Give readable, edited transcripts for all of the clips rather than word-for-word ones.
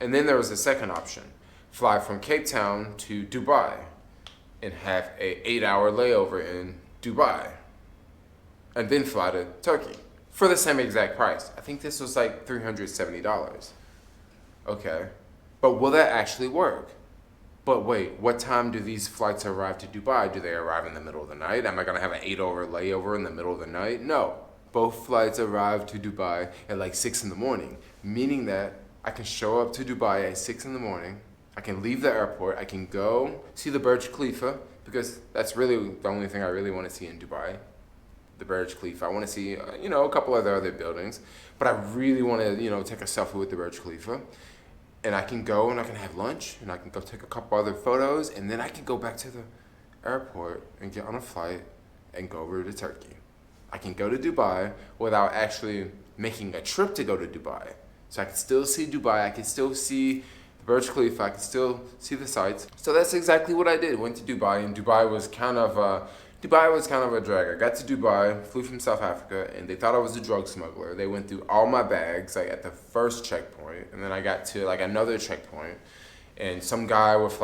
And then there was the second option, fly from Cape Town to Dubai and have a 8-hour layover in Dubai and then fly to Turkey for the same exact price. I think this was like $370. Okay, but will that actually work? But wait, what time do these flights arrive to Dubai? Do they arrive in the middle of the night? Am I gonna have an 8-hour layover in the middle of the night? No, both flights arrive to Dubai at like 6 in the morning, meaning that I can show up to Dubai at 6 in the morning, I can leave the airport, I can go see the Burj Khalifa, because that's really the only thing I really wanna see in Dubai. The Burj Khalifa. I want to see, a couple of the other buildings, but I really want to, take a selfie with the Burj Khalifa. And I can go and I can have lunch and I can go take a couple other photos and then I can go back to the airport and get on a flight and go over to Turkey. I can go to Dubai without actually making a trip to go to Dubai. So I can still see Dubai, I can still see the Burj Khalifa, I can still see the sights. So that's exactly what I did. Went to Dubai, and Dubai was kind of a drag. I got to Dubai, flew from South Africa, and they thought I was a drug smuggler. They went through all my bags, like at the first checkpoint, and then I got to like another checkpoint, and some guy with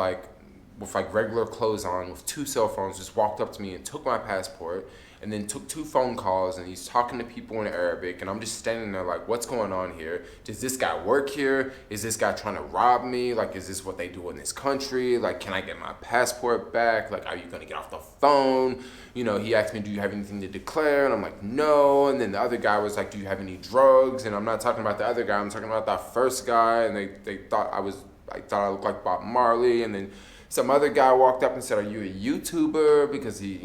regular clothes on, with 2 cell phones, just walked up to me and took my passport, and then took 2 phone calls, and he's talking to people in Arabic, and I'm just standing there like, what's going on here? Does this guy work here? Is this guy trying to rob me? Like, is this what they do in this country? Like, can I get my passport back? Like, are you gonna get off the phone? He asked me, do you have anything to declare? And I'm like, no. And then the other guy was like, do you have any drugs? And I'm not talking about the other guy, I'm talking about that first guy, and they thought I looked like Bob Marley. And then some other guy walked up and said, are you a YouTuber? Because he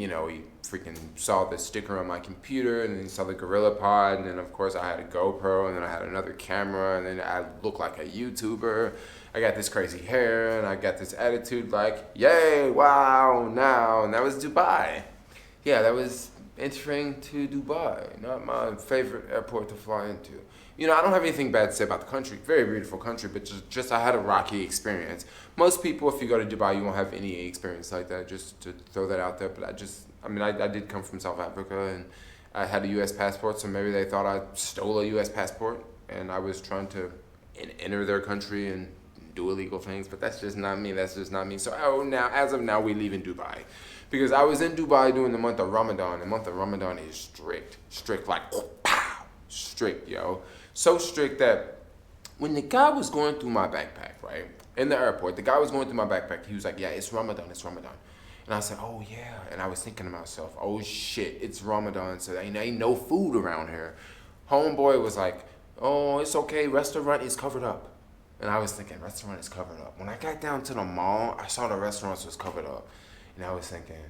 freaking saw the sticker on my computer, and then he saw the Gorilla Pod, and then of course I had a GoPro, and then I had another camera, and then I looked like a YouTuber. I got this crazy hair, and I got this attitude like, yay, wow, now, and that was Dubai. Yeah, that was entering to Dubai, not my favorite airport to fly into. I don't have anything bad to say about the country. Very beautiful country, but just I had a rocky experience. Most people, if you go to Dubai, you won't have any experience like that, just to throw that out there. But I did come from South Africa, and I had a U.S. passport, so maybe they thought I stole a U.S. passport, and I was trying to enter their country and do illegal things, but that's just not me. So now, as of now, we leave in Dubai. Because I was in Dubai during the month of Ramadan. The month of Ramadan is strict, like, pow, strict, yo. So strict that when the guy was going through my backpack, right, in the airport, the guy was going through my backpack, he was like, yeah, it's Ramadan. And I said, oh yeah, and I was thinking to myself, oh shit, it's Ramadan, so there ain't no food around here. Homeboy was like, oh, it's okay, restaurant is covered up. And I was thinking, restaurant is covered up. When I got down to the mall, I saw the restaurants was covered up. And I was thinking,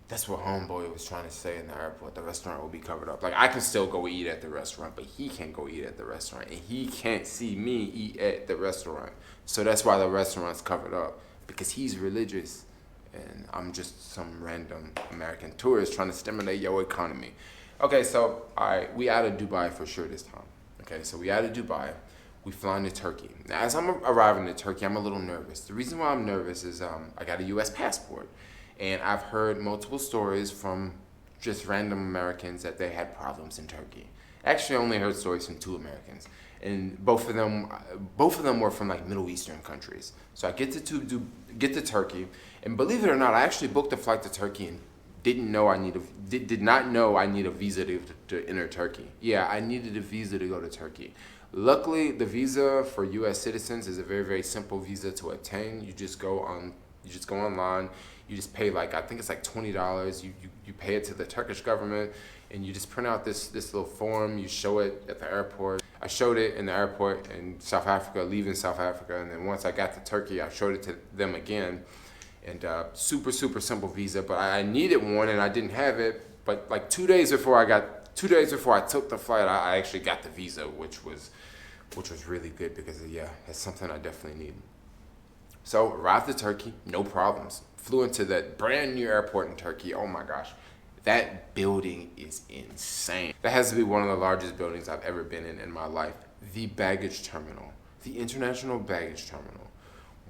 that's what homeboy was trying to say in the airport. The restaurant will be covered up. Like, I can still go eat at the restaurant, but he can't go eat at the restaurant. And he can't see me eat at the restaurant. So that's why the restaurant's covered up. Because he's religious. And I'm just some random American tourist trying to stimulate your economy. Okay, so, all right, we out of Dubai for sure this time. Okay, so we out of Dubai. We flying to Turkey. Now, as I'm arriving to Turkey, I'm a little nervous. The reason why I'm nervous is I got a U.S. passport. And I've heard multiple stories from just random Americans that they had problems in Turkey. Actually, I only heard stories from 2 Americans. And both of them were from like Middle Eastern countries. So I get to Turkey, and believe it or not, I actually booked a flight to Turkey and did not know I need a visa to enter Turkey. Yeah, I needed a visa to go to Turkey. Luckily, the visa for U.S. citizens is a very, very simple visa to obtain. You just go online. You just pay I think it's like $20. You pay it to the Turkish government, and you just print out this little form. You show it at the airport. I showed it in the airport in South Africa, leaving South Africa, and then once I got to Turkey, I showed it to them again. And super, super simple visa, but I needed one and I didn't have it. But like 2 days before I took the flight, I actually got the visa, which was really good because that's something I definitely need. So arrived to Turkey, no problems. Flew into that brand new airport in Turkey. Oh my gosh, that building is insane. That has to be one of the largest buildings I've ever been in my life. The baggage terminal, the international baggage terminal,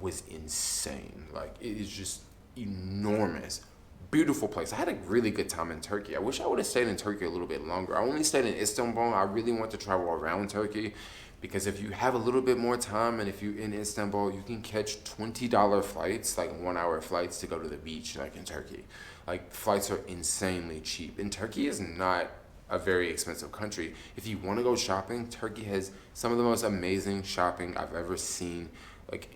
was insane. Like, it is just enormous. Beautiful place. I had a really good time in Turkey. I wish I would have stayed in Turkey a little bit longer. I only stayed in Istanbul. I really want to travel around Turkey Because if you have a little bit more time and if you're in Istanbul, you can catch $20 flights, like 1 hour flights to go to the beach, like in Turkey. Like flights are insanely cheap. And Turkey is not a very expensive country. If you want to go shopping, Turkey has some of the most amazing shopping I've ever seen. Like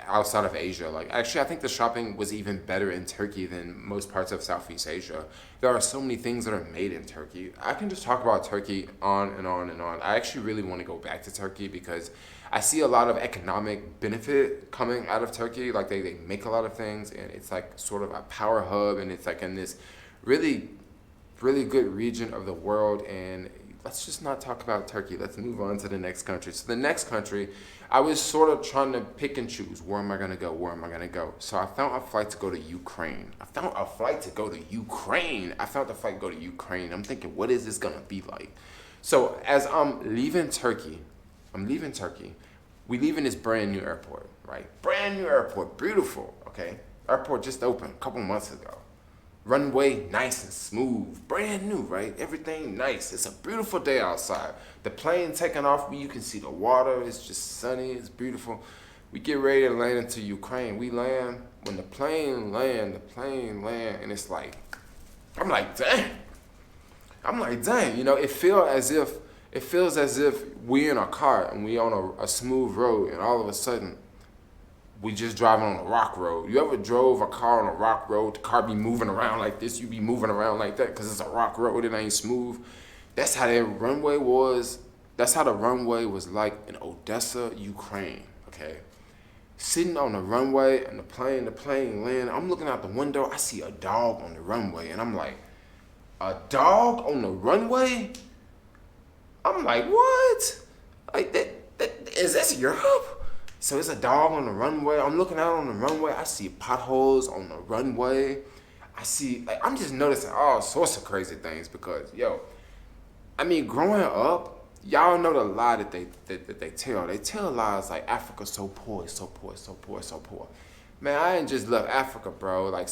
outside of Asia. Like actually, I think the shopping was even better in Turkey than most parts of Southeast Asia. There are so many things that are made in Turkey. I can just talk about Turkey on and on and on. I actually really want to go back to Turkey because I see a lot of economic benefit coming out of Turkey. Like they make a lot of things and it's like sort of a power hub and it's like in this really, really good region of the world. And let's just not talk about Turkey. Let's move on to the next country. So the next country, I was sort of trying to pick and choose. Where am I going to go? Where am I going to go? So I found a flight to go to Ukraine. I found the flight to go to Ukraine. I'm thinking, what is this going to be like? So as I'm leaving Turkey. We leave in this brand new airport, right? Brand new airport. Beautiful, okay? Airport just opened a couple months ago. Runway nice and smooth, brand new, right? Everything nice. It's a beautiful day outside. The plane taking off, you can see the water. It's just sunny. It's beautiful. We get ready to land into Ukraine. We land. When the plane land, and it's like, I'm like, dang. You know, it feels as if we in a car and we on a smooth road, and all of a sudden, we just driving on a rock road. You ever drove a car on a rock road? The car be moving around like this. You be moving around like that because it's a rock road. It ain't smooth. That's how that runway was. That's how the runway was like in Odessa, Ukraine. Okay, sitting on the runway and the plane land. I'm looking out the window. I see a dog on the runway, and I'm like, a dog on the runway? I'm like, what? Like that is this Europe? So it's a dog on the runway. I'm looking out on the runway. I see potholes on the runway. I'm just noticing all sorts of crazy things because, I mean, growing up, y'all know the lie that they tell. They tell lies like Africa's so poor, it's so poor, it's so poor, it's so poor. Man, I ain't just left Africa, bro. Like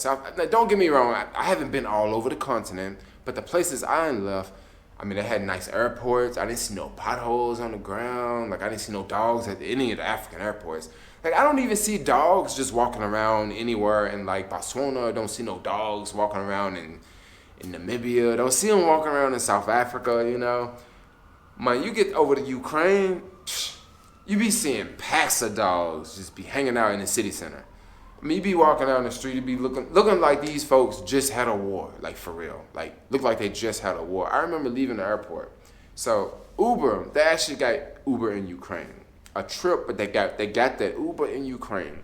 don't get me wrong. I haven't been all over the continent, but the places I ain't left, I mean, they had nice airports. I didn't see no potholes on the ground. Like, I didn't see no dogs at any of the African airports. Like, I don't even see dogs just walking around anywhere in, like, Botswana. I don't see no dogs walking around in Namibia. Don't see them walking around in South Africa, you know. Man, you get over to Ukraine, you be seeing packs of dogs just be hanging out in the city center. I mean, you be walking down the street, you be looking like these folks just had a war, like for real. Like, look like they just had a war. I remember leaving the airport. So Uber, they actually got Uber in Ukraine. A trip, but they got that Uber in Ukraine.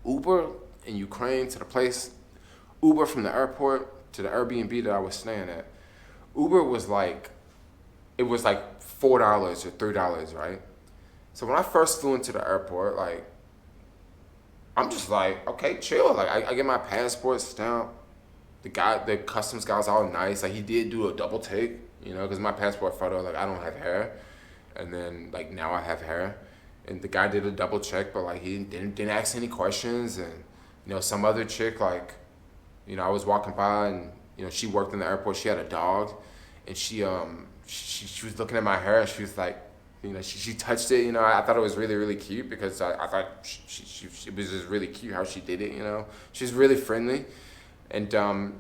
Uber in Ukraine to the place, Uber from the airport to the Airbnb that I was staying at. Uber was like, it was like $4 or $3, right? So when I first flew into the airport, like, I'm just like, okay, chill. Like, I get my passport stamped. The customs guy's all nice. Like, he did do a double take, you know, because my passport photo, like, I don't have hair. And then, like, now I have hair. And the guy did a double check, but, like, he didn't ask any questions. And, you know, some other chick, like, you know, I was walking by and, you know, she worked in the airport. She had a dog. And she was looking at my hair and she was like, you know, she touched it, you know. I thought it was really, really cute because I thought she was just really cute how she did it, you know. She's really friendly. And, you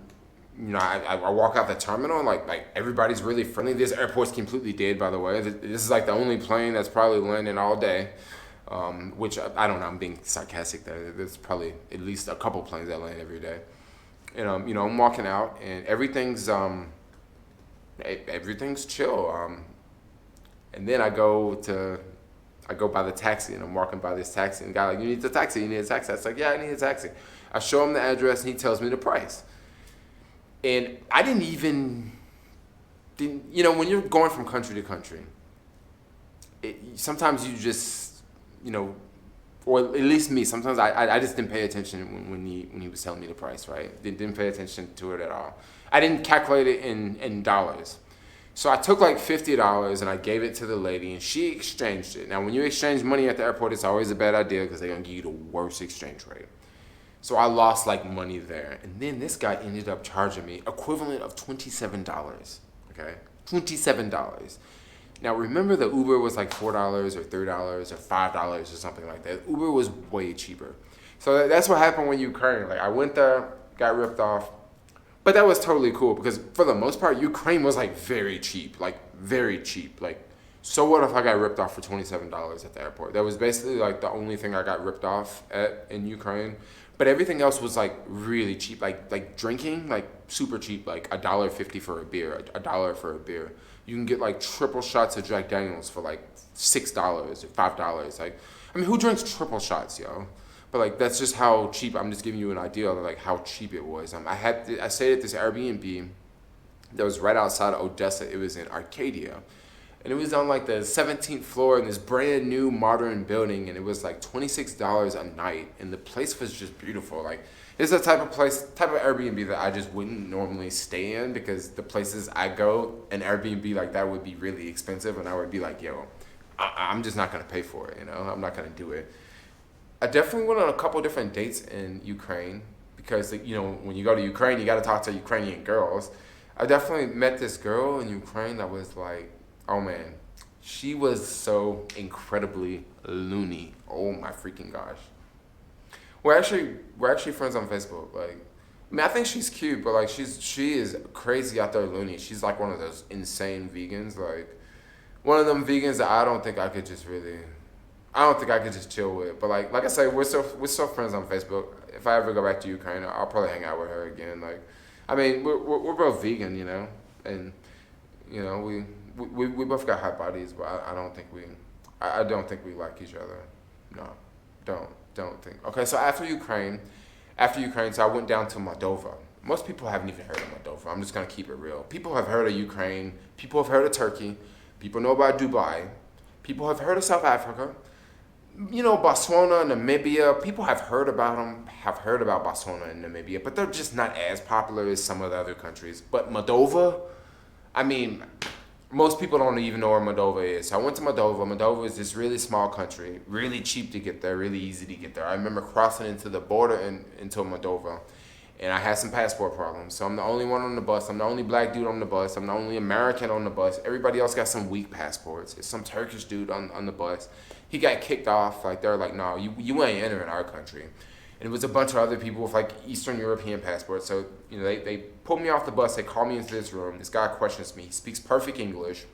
know, I walk out the terminal and like everybody's really friendly. This airport's completely dead, by the way. This is like the only plane that's probably landing all day, which I don't know, I'm being sarcastic there. There's probably at least a couple planes that land every day. And, you know, I'm walking out and everything's chill. And then I go by the taxi and I'm walking by this taxi and the guy like, you need a taxi? I was like, yeah, I need a taxi. I show him the address and he tells me the price. And I didn't you know, when you're going from country to country, sometimes you just, you know, or at least me, sometimes I just didn't pay attention when he was telling me the price, right? Didn't pay attention to it at all. I didn't calculate it in dollars. So I took like $50 and I gave it to the lady and she exchanged it. Now, when you exchange money at the airport, it's always a bad idea because they're going to give you the worst exchange rate. So I lost like money there. And then this guy ended up charging me equivalent of $27, okay? $27. Now remember the Uber was like $4 or $3 or $5 or something like that. Uber was way cheaper. So that's what happened when Ukraine. Like I went there, got ripped off. But that was totally cool because for the most part, Ukraine was like very cheap, like very cheap. Like, so what if I got ripped off for $27 at the airport? That was basically like the only thing I got ripped off at in Ukraine. But everything else was like really cheap, like drinking, like super cheap, like $1.50 for a beer, $1 for a beer. You can get like triple shots of Jack Daniels for like $6 or $5. Like, I mean, who drinks triple shots, yo? But like that's just how cheap. I'm just giving you an idea of like how cheap it was. I stayed at this Airbnb that was right outside of Odessa. It was in Arcadia, and it was on like the 17th floor in this brand new modern building, and it was like $26 a night, and the place was just beautiful. Like it's the type of Airbnb that I just wouldn't normally stay in because the places I go, an Airbnb like that would be really expensive, and I would be like, yo, I'm just not gonna pay for it. You know, I'm not gonna do it. I definitely went on a couple different dates in Ukraine because, you know, when you go to Ukraine, you got to talk to Ukrainian girls. I definitely met this girl in Ukraine that was like, oh man, she was so incredibly loony. Oh my freaking gosh. We're actually friends on Facebook. Like, I mean, I think she's cute, but like she is crazy out there loony. She's like one of those insane vegans, like one of them vegans that I don't think I could just chill with. But like I say, we're still friends on Facebook. If I ever go back to Ukraine, I'll probably hang out with her again. Like, I mean, we're both vegan, you know, and you know we both got hot bodies, but I don't think we like each other. No, don't think. Okay, so after Ukraine, so I went down to Moldova. Most people haven't even heard of Moldova. I'm just gonna keep it real. People have heard of Ukraine. People have heard of Turkey. People know about Dubai. People have heard of South Africa. You know, Botswana, Namibia, people have heard about Botswana and Namibia, but they're just not as popular as some of the other countries. But Moldova, I mean, most people don't even know where Moldova is. So I went to Moldova. Moldova is this really small country, really cheap to get there, really easy to get there. I remember crossing into the border into Moldova, and I had some passport problems. So I'm the only one on the bus. I'm the only black dude on the bus. I'm the only American on the bus. Everybody else got some weak passports. It's some Turkish dude on the bus. He got kicked off. Like, they're like, no, you ain't entering our country. And it was a bunch of other people with like Eastern European passports. So, you know, they pulled me off the bus. They called me into this room. This guy questions me. He speaks perfect English.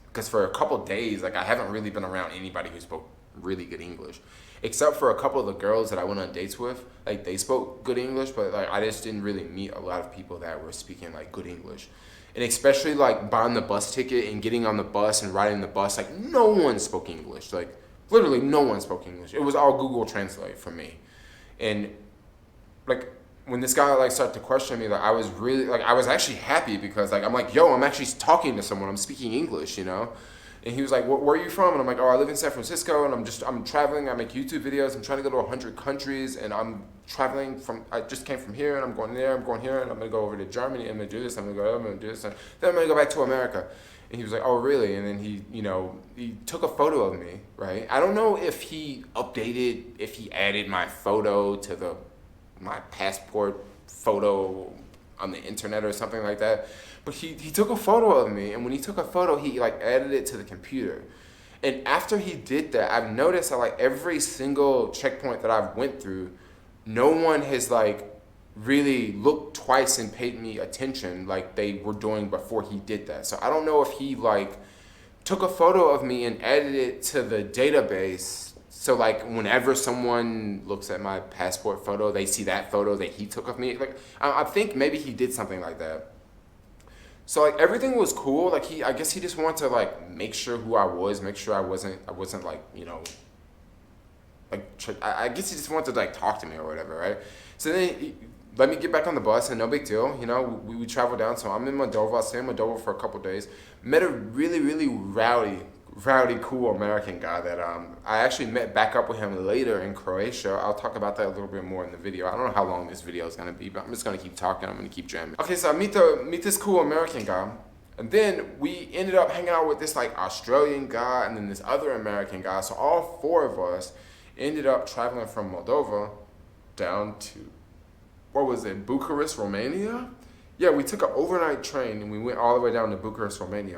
Because for a couple days, like, I haven't really been around anybody who spoke really good English. Except for a couple of the girls that I went on dates with. Like, they spoke good English, but like I just didn't really meet a lot of people that were speaking like good English. And especially like buying the bus ticket and getting on the bus and riding the bus, like no one spoke English. Like literally no one spoke English. It was all Google Translate for me. And like when this guy like started to question me, like I was actually happy because like I'm like, yo, I'm actually talking to someone. I'm speaking English, you know? And he was like, where are you from? And I'm like, oh, I live in San Francisco, and I'm traveling. I make YouTube videos. I'm trying to go to 100 countries, and I'm traveling I just came from here, and I'm going there, I'm going here, and I'm going to go over to Germany, I'm going to do this, I'm going to go there, I'm going to do this, and then I'm going to go back to America. And he was like, oh, really? And then he took a photo of me, right? I don't know if he added my photo to my passport photo on the internet or something like that. But he took a photo of me, and when he took a photo, he like added it to the computer. And after he did that, I've noticed that like every single checkpoint that I've went through, no one has like really looked twice and paid me attention like they were doing before he did that. So I don't know if he like took a photo of me and added it to the database. So like whenever someone looks at my passport photo, they see that photo that he took of me. Like I think maybe he did something like that. So like everything was cool. Like I guess he just wanted to like make sure who I was, make sure I wasn't like, you know, like I guess he just wanted to like talk to me or whatever, right? So then he let me get back on the bus, and no big deal. You know, we traveled down. So I'm in Moldova. I stayed in Moldova for a couple of days. Met a really, really rowdy, cool American guy that I actually met back up with him later in Croatia. I'll talk about that a little bit more in the video. I don't know how long this video is gonna be, but I'm just gonna keep talking. I'm gonna keep jamming. Okay, so I meet this cool American guy, and then we ended up hanging out with this like Australian guy and then this other American guy. So all four of us ended up traveling from Moldova down to, what was it, Bucharest, Romania? Yeah, we took an overnight train and we went all the way down to Bucharest, Romania.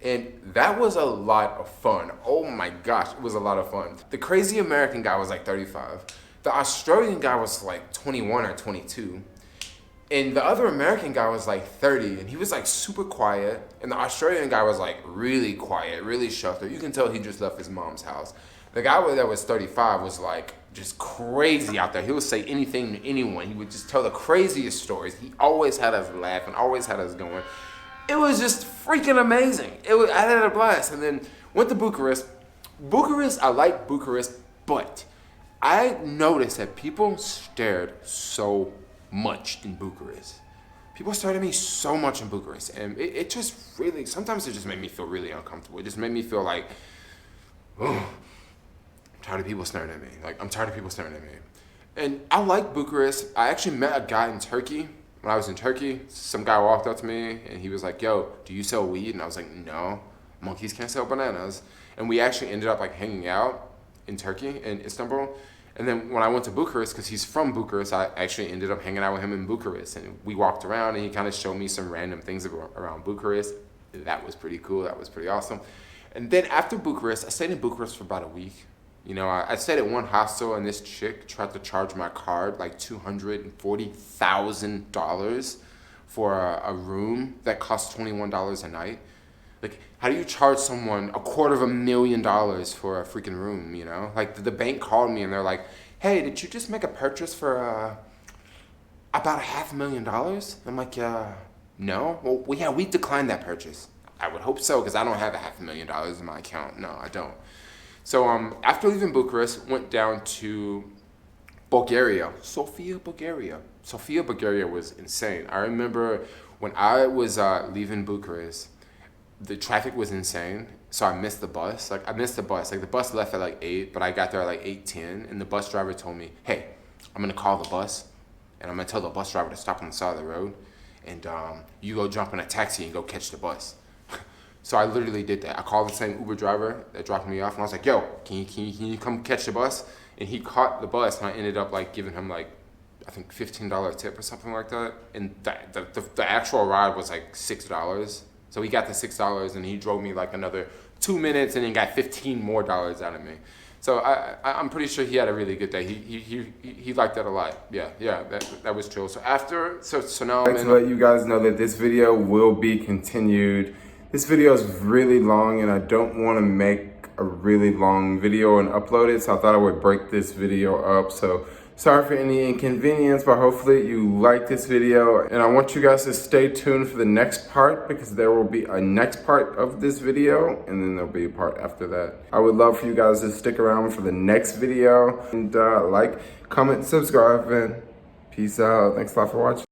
And that was a lot of fun. Oh my gosh, it was a lot of fun. The crazy American guy was like 35. The Australian guy was like 21 or 22. And the other American guy was like 30, and he was like super quiet. And the Australian guy was like really quiet, really sheltered. You can tell he just left his mom's house. The guy that was 35 was like just crazy out there. He would say anything to anyone. He would just tell the craziest stories. He always had us laughing, always had us going. It was just freaking amazing. I had a blast. And then went to Bucharest. I like Bucharest, but I noticed that people stared so much in Bucharest. People stared at me so much in Bucharest. And it just really, sometimes it just made me feel really uncomfortable. It just made me feel like, oh, I'm tired of people staring at me. Like, I'm tired of people staring at me. And I like Bucharest. I actually met a guy in Turkey. When I was in Turkey, some guy walked up to me and he was like, yo, do you sell weed? And I was like, no, monkeys can't sell bananas. And we actually ended up like hanging out in Turkey, in Istanbul. And then when I went to Bucharest, because he's from Bucharest, I actually ended up hanging out with him in Bucharest. And we walked around and he kind of showed me some random things around Bucharest. That was pretty cool. That was pretty awesome. And then after Bucharest, I stayed in Bucharest for about a week. You know, I stayed at one hostel and this chick tried to charge my card like $240,000 for a room that cost $21 a night. Like, how do you charge someone $250,000 for a freaking room, you know? Like, the bank called me and they're like, hey, did you just make a purchase for about $500,000? I'm like, no. Well, yeah, we declined that purchase. I would hope so, because I don't have $500,000 in my account. No, I don't. So after leaving Bucharest, went down to Bulgaria, Sofia, Bulgaria. Sofia, Bulgaria was insane. I remember when I was leaving Bucharest, the traffic was insane. So I missed the bus. Like, the bus left at like 8, but I got there at like 8:10, and the bus driver told me, hey, I'm gonna call the bus, and I'm gonna tell the bus driver to stop on the side of the road, and you go jump in a taxi and go catch the bus. So I literally did that. I called the same Uber driver that dropped me off, and I was like, yo, can you come catch the bus? And he caught the bus, and I ended up like giving him like, I think $15 tip or something like that. And the actual ride was like $6. So he got the $6 and he drove me like another 2 minutes and then got $15 more out of me. So I'm pretty sure he had a really good day. He liked that a lot. Yeah, that was chill. So so now I'd like to let you guys know that this video will be continued. This video is really long and I don't want to make a really long video and upload it, so I thought I would break this video up. So sorry for any inconvenience, but hopefully you like this video. And I want you guys to stay tuned for the next part, because there will be a next part of this video and then there'll be a part after that. I would love for you guys to stick around for the next video and like, comment, subscribe, and peace out. Thanks a lot for watching.